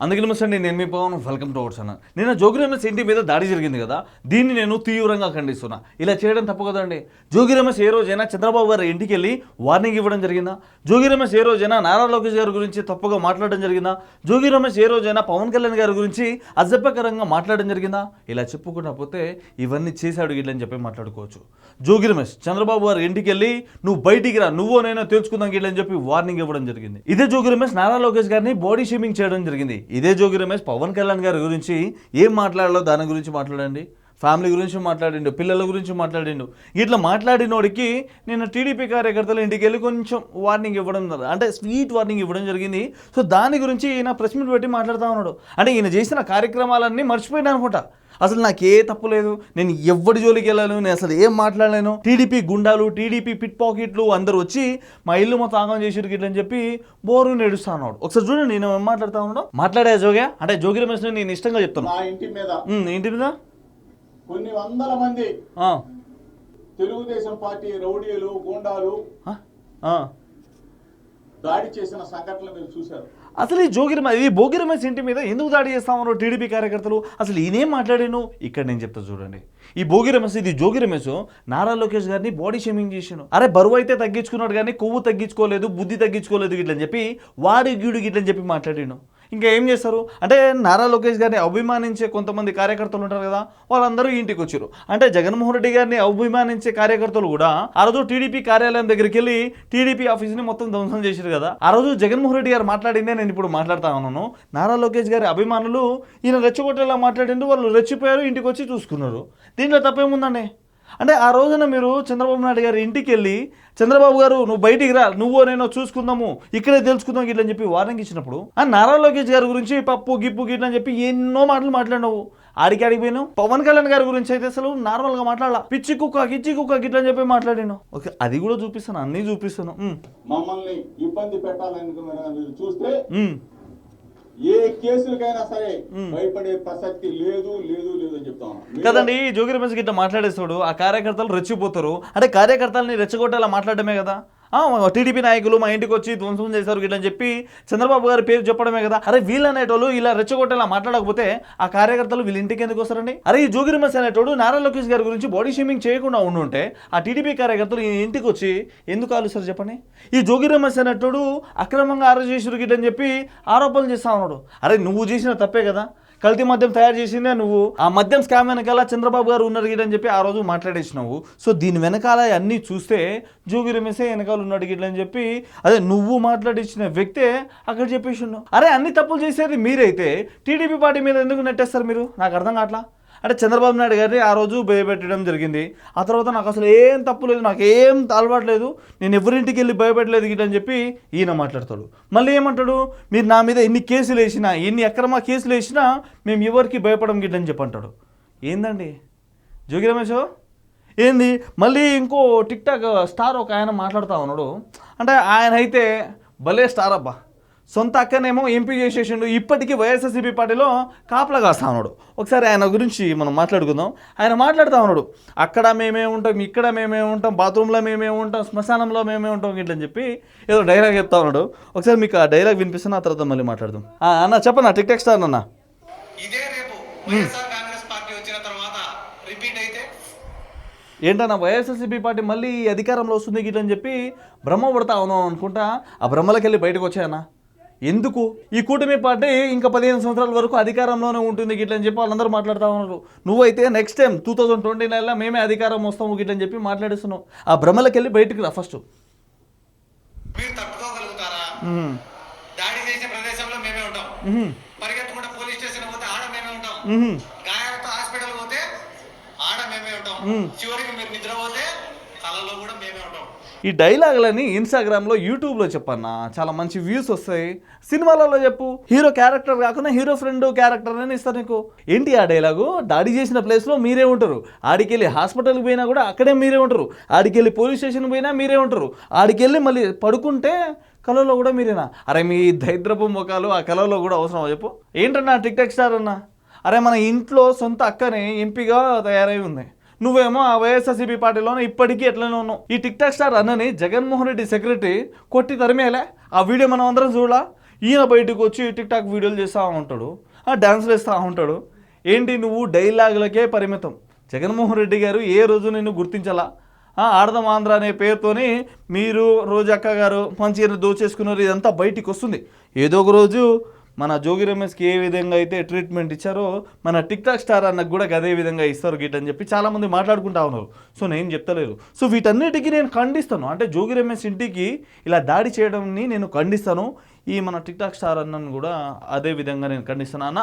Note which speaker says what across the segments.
Speaker 1: అందుకే నమస్తే నేను మీ Pavan welcome to our channel. నిన్న జోగి ఇంటి మీద దాడి జరిగింది కదా, దీన్ని నేను తీవ్రంగా ఖండిస్తున్నా. ఇలా చేయడం తప్పు కదండి. జోగి రమేష్ ఏ రోజైనా చంద్రబాబు గారి ఇంటికి వెళ్ళి వార్నింగ్ ఇవ్వడం జరిగిందా? జోగి రమేష్ ఏ రోజైనా నారా లోకేష్ గారి గురించి తప్పుగా మాట్లాడడం జరిగిందా? జోగి రమేష్ ఏ రోజైనా పవన్ కళ్యాణ్ గారి గురించి అసభ్యకరంగా మాట్లాడడం జరిగిందా? ఇలా చెప్పుకుంటా పోతే ఇవన్నీ చేశాడు గిట్లని చెప్పి మాట్లాడుకోవచ్చు. జోగి రమేష్ చంద్రబాబు గారి ఇంటికి వెళ్ళి నువ్వు బయటికి రా, నువ్వో నేను తెలుసుకుందాం గిట్లని చెప్పి వార్నింగ్ ఇవ్వడం జరిగింది. ఇదే జోగి రమేష్ నారా లోకేష్ గారిని బాడీ షేమింగ్ చేయడం జరిగింది. ఇదే జోగి రమేష్ పవన్ కళ్యాణ్ గారి గురించి ఏం మాట్లాడాలో దాని గురించి మాట్లాడండి, ఫ్యామిలీ గురించి మాట్లాడిండు, పిల్లల గురించి మాట్లాడిండు. ఇట్లా మాట్లాడినోడికి నేను టీడీపీ కార్యకర్తలు ఇంటికి వెళ్ళి కొంచెం వార్నింగ్ ఇవ్వడం, అంటే స్వీట్ వార్నింగ్ ఇవ్వడం జరిగింది. సో దాని గురించి ఈయన ప్రెస్ మీట్ పెట్టి మాట్లాడుతూ ఉన్నాడు. అంటే ఈయన చేసిన కార్యక్రమాలన్నీ మర్చిపోయినా అనుకుంటా. అసలు నాకే తప్పు లేదు, నేను ఎవరి జోలికి వెళ్ళాను, నేను అసలు ఏం మాట్లాడలేను, టీడీపీ గుండాలు, టీడీపీ పిట్ పాకెట్లు అందరూ వచ్చి మా ఇల్లు మొత్తం ఆగం చేసిరు గిట్లని చెప్పి బోరు నేడుస్తా ఉన్నాడు. ఒకసారి చూడండి నేను ఏం మాట్లాడుతా ఉన్నాడు. మాట్లాడే జోగా అంటే జోగి రమేష్ నేను ఇష్టంగా చెప్తాను. ఇంటి మీద
Speaker 2: కొన్ని వందల మంది తెలుగుదేశం పార్టీ రౌడీలు గుండాలు దాడి చేసిన సంఘటనలు మీరు చూశారు.
Speaker 1: అసలు ఈ భోగి రమేష్ ఇంటి మీద ఎందుకు దాడి చేస్తామన్నారు టీడీపీ కార్యకర్తలు? అసలు ఈయనేం మాట్లాడాను ఇక్కడ నేను చెప్తా చూడండి. ఈ భోగి రమేష్, ఇది జోగి రమేష్ నారా లోకేష్ గారిని బాడీ షేమింగ్ చేశాను. అరే బరువు అయితే తగ్గించుకున్నాడు కానీ కొవ్వు తగ్గించుకోలేదు, బుద్ధి తగ్గించుకోలేదు గిట్లని చెప్పి వాడి గీడు గిట్లని చెప్పి మాట్లాడాను. ఇంకా ఏం చేస్తారు అంటే నారా లోకేష్ గారిని అభిమానించే కొంతమంది కార్యకర్తలు ఉంటారు కదా, వాళ్ళందరూ ఇంటికి వచ్చారు. అంటే జగన్మోహన్ రెడ్డి గారిని అభిమానించే కార్యకర్తలు కూడా ఆ రోజు టీడీపీ కార్యాలయం దగ్గరికి వెళ్ళి టీడీపీ ఆఫీస్ని మొత్తం ధ్వంసం చేశారు కదా. ఆ రోజు జగన్మోహన్ రెడ్డి గారు మాట్లాడిందే నేను ఇప్పుడు మాట్లాడుతా ఉన్నాను. నారా లోకేష్ గారి అభిమానులు ఈయన రెచ్చగొట్టేలా మాట్లాడిండు, వాళ్ళు రెచ్చిపోయారు, ఇంటికి వచ్చి చూసుకున్నారు. దీంట్లో తప్పేముందండి? అంటే ఆ రోజున మీరు చంద్రబాబు నాయుడు గారి ఇంటికి వెళ్ళి చంద్రబాబు గారు నువ్వు బయటికి రా, నువ్వో నేను చూసుకుందాము, ఇక్కడే తెలుసుకుందాం గిట్లని చెప్పి వార్నింగ్ ఇచ్చినప్పుడు ఆ నారా లోకేష్ గారి గురించి పప్పు గిప్పు గిట్లని చెప్పి ఎన్నో మాటలు మాట్లాడినావు. ఆడికి పోయినావు. పవన్ కళ్యాణ్ గారి గురించి అయితే అసలు నార్మల్గా మాట్లాడాల, పిచ్చి కుక్క కిచ్చి కుక్క గిట్లని చెప్పి మాట్లాడాను. ఓకే, అది కూడా చూపిస్తాను, అన్నీ చూపిస్తాను.
Speaker 2: మమ్మల్ని ఇబ్బంది పెట్టాలని చూస్తే ఏ కేసులకైనా సరే భయపడే ప్రసక్తి లేదు లేదు లేదు అని చెప్తాను
Speaker 1: కదండి. జోగి రమేష్ గిట్ట మాట్లాడేస్తాడు, ఆ కార్యకర్తలు రెచ్చిపోతారు. అంటే కార్యకర్తలని రెచ్చగొట్టేలా మాట్లాడమే కదా. టీడీపీ నాయకులు మా ఇంటికి వచ్చి ధ్వంసం చేశారు గిట్లని చెప్పి చంద్రబాబు గారి పేరు చెప్పడమే కదా. అరే వీళ్ళు అనేటోళ్ళు ఇలా రెచ్చగొట్టేలా మాట్లాడకపోతే ఆ కార్యకర్తలు వీళ్ళ ఇంటికి ఎందుకు వస్తారండి? అరే ఈ జోగి రమేష్ అనేటోడు నారా లోకేష్ గారి గురించి బాడీ షేమింగ్ చేయకుండా ఉండుంటే ఆ టీడీపీ కార్యకర్తలు ఈ ఇంటికి వచ్చి ఎందుకు ఆలోచిస్తారు చెప్పండి? ఈ జోగి రమేష్ అనేటోడు అక్రమంగా అరెస్ట్ చేసారు గిట్లని చెప్పి ఆరోపణలు చేస్తా ఉన్నాడు. అరే నువ్వు చేసిన తప్పే కదా, కల్తీ మద్యం తయారు చేసిందే నువ్వు. ఆ మద్యం స్కామ్ వెనకాల చంద్రబాబు గారు ఉన్నారు గిట్లని చెప్పి ఆ రోజు మాట్లాడేసినావు. సో దీని వెనకాల అన్నీ చూస్తే జోగి రమేషే వెనకాల ఉన్నాడు గిట్లని చెప్పి అదే నువ్వు మాట్లాడించిన వ్యక్తే అక్కడ చెప్పేసినావు. అరే అన్ని తప్పులు చేసేది మీరైతే టీడీపీ పార్టీ మీద ఎందుకు నెట్టేస్తారు మీరు? నాకు అర్థం కావట్లా. అంటే చంద్రబాబు నాయుడు గారిని ఆ రోజు భయపెట్టడం జరిగింది. ఆ తర్వాత నాకు అసలు ఏం తప్పు లేదు, నాకు ఏం అలవాట్లేదు, నేను ఎవరింటికి వెళ్ళి భయపెట్టలేదు గిట్లని చెప్పి ఈయన మాట్లాడతాడు. మళ్ళీ ఏమంటాడు, మీరు నా మీద ఎన్ని కేసులు వేసినా, ఎన్ని అక్రమ కేసులు వేసినా మేము ఎవరికి భయపడం గిట్లని చెప్పి అంటాడు. ఏందండి జోగి రమేష్ ఏంది? మళ్ళీ ఇంకో టిక్ టాక్ స్టార్ ఒక ఆయన మాట్లాడుతూ ఉన్నాడు. అంటే ఆయన అయితే భలే స్టార్ అబ్బా, సొంత అక్కనేమో ఎంపీ చేసేసిండు, ఇప్పటికీ వైఎస్ఆర్సీపీ పార్టీలో కాపలా కాస్తా ఉన్నాడు. ఒకసారి ఆయన గురించి మనం మాట్లాడుకుందాం. ఆయన మాట్లాడుతూ ఉన్నాడు, అక్కడ మేమే ఉంటాం, ఇక్కడ మేమే ఉంటాం, బాత్రూంలో మేమే ఉంటాం, శ్మశానంలో మేమే ఉంటాం ఇట్లని చెప్పి ఏదో డైలాగ్ చెప్తా ఉన్నాడు. ఒకసారి మీకు ఆ డైలాగ్ వినిపిస్తున్నా, ఆ తర్వాత మళ్ళీ మాట్లాడదాం. అన్న చెప్పన్నా, టిక్ టాక్ స్టార్ అన్న. ఏంటన్నా వైఎస్ఆర్సీపీ పార్టీ మళ్ళీ అధికారంలో వస్తుంది గిట్లని చెప్పి బ్రహ్మ పడతా ఉన్నాం అనుకుంటా, ఆ బ్రహ్మలకి వెళ్ళి బయటకు వచ్చాయన్నా. ఎందుకు ఈ కూటమి పార్టీ ఇంకా 15 సంవత్సరాల వరకు అధికారంలోనే ఉంటుంది గిట్లని చెప్పి వాళ్ళందరూ మాట్లాడుతూ ఉన్నారు. నువ్వైతే నెక్స్ట్ టైం 2029లో మేమే అధికారం వస్తాము గిట్లని చెప్పి మాట్లాడిస్తున్నావు. ఆ భ్రమలకి వెళ్ళి బయటకు రా ఫస్ట్. ఈ డైలాగులని ఇన్స్టాగ్రామ్లో, యూట్యూబ్లో చెప్పన్నా, చాలా మంచి వ్యూస్ వస్తాయి. సినిమాలలో చెప్పు, హీరో క్యారెక్టర్ కాకుండా హీరో ఫ్రెండ్ క్యారెక్టర్ అని ఇస్తారు నీకు. ఏంటి ఆ డైలాగు? దాడి చేసిన ప్లేస్లో మీరే ఉంటారు, ఆడికెళ్ళి హాస్పిటల్కి పోయినా కూడా అక్కడే మీరే ఉంటారు, ఆడికెళ్ళి పోలీస్ స్టేషన్కి పోయినా మీరే ఉంటారు, ఆడికెళ్ళి మళ్ళీ పడుకుంటే కళలో కూడా మీరేనా? అరే మీ దరిద్రపు ముఖాలు ఆ కళలో కూడా అవసరమా చెప్పు? ఏంటన్నా టిక్ టాక్ స్టార్ అన్నా? అరే మన ఇంట్లో సొంత అక్కనే ఎంపీగా తయారై ఉంది, నువ్వేమో ఆ వైఎస్ఆర్సీపీ పార్టీలోనే ఇప్పటికీ ఎట్లనే ఉన్నావు. ఈ టిక్ టాక్ స్టార్ అన్నని జగన్మోహన్ రెడ్డి సెక్రటరీ కొట్టి తరిమేలే, ఆ వీడియో మనం అందరం చూడాల. ఈయన బయటకు వచ్చి టిక్ టాక్ వీడియోలు చేస్తూ ఉంటాడు, డ్యాన్స్లు వేస్తూ ఉంటాడు. ఏంటి నువ్వు డైలాగులకే పరిమితం. జగన్మోహన్ రెడ్డి గారు ఏ రోజు నిన్ను గుర్తించాలా? ఆడదాం ఆంధ్ర అనే పేరుతోని మీరు రోజక్క గారు మంచిగా దోచేసుకున్నారు, ఇదంతా బయటికి వస్తుంది. ఏదో ఒక రోజు మన జోగి రమేష్కి ఏ విధంగా అయితే ట్రీట్మెంట్ ఇచ్చారో మన టిక్ టాక్ స్టార్ అన్నకు కూడా అదే విధంగా ఇస్తారు గిట్ అని చెప్పి చాలామంది మాట్లాడుకుంటా ఉన్నారు. సో నేను చెప్తలేదు. సో వీటన్నిటికీ నేను ఖండిస్తాను. అంటే జోగి రమేష్ ఇంటికి ఇలా దాడి చేయడంని నేను ఖండిస్తాను. ఈ మన టిక్ టాక్ స్టార్ అన్నను కూడా అదే విధంగా నేను ఖండిస్తాను. అన్న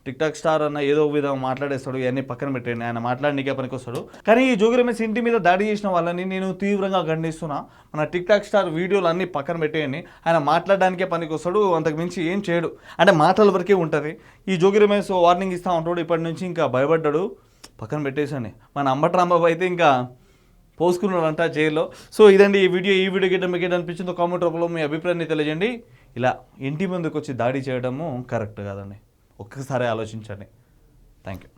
Speaker 1: టిక్ టాక్ స్టార్ అన్న ఏదో విధంగా మాట్లాడేస్తాడు, ఇవన్నీ పక్కన పెట్టండి, ఆయన మాట్లాడనీకే పనికి వస్తాడు. కానీ ఈ జోగి రమేష్ ఇంటి మీద దాడి చేసిన వాళ్ళని నేను తీవ్రంగా ఖండిస్తున్నా. మన టిక్ టాక్ స్టార్ వీడియోలు అన్నీ పక్కన పెట్టేయండి, ఆయన మాట్లాడడానికే పనికి వస్తాడు, అంతకు మించి ఏం చేయడు. అంటే మాటల వరకే ఉంటుంది. ఈ జోగి రమేష్ వార్నింగ్ ఇస్తూ ఉంటాడు, ఇప్పటి నుంచి ఇంకా భయపడ్డాడు, పక్కన పెట్టేసాను. మన అంబటి రాంబాబు అయితే ఇంకా పోసుకున్నాడంట జైల్లో. సో ఇదండి ఈ వీడియో గిట్ట మీకు అనిపించిందో కామెంట్ రూపంలో మీ అభిప్రాయాన్ని తెలియజేయండి. ఇలా ఇంటి ముందుకు వచ్చి దాడి చేయడము కరెక్ట్ కాదండి, ఒక్కసారి ఆలోచించండి. Thank you.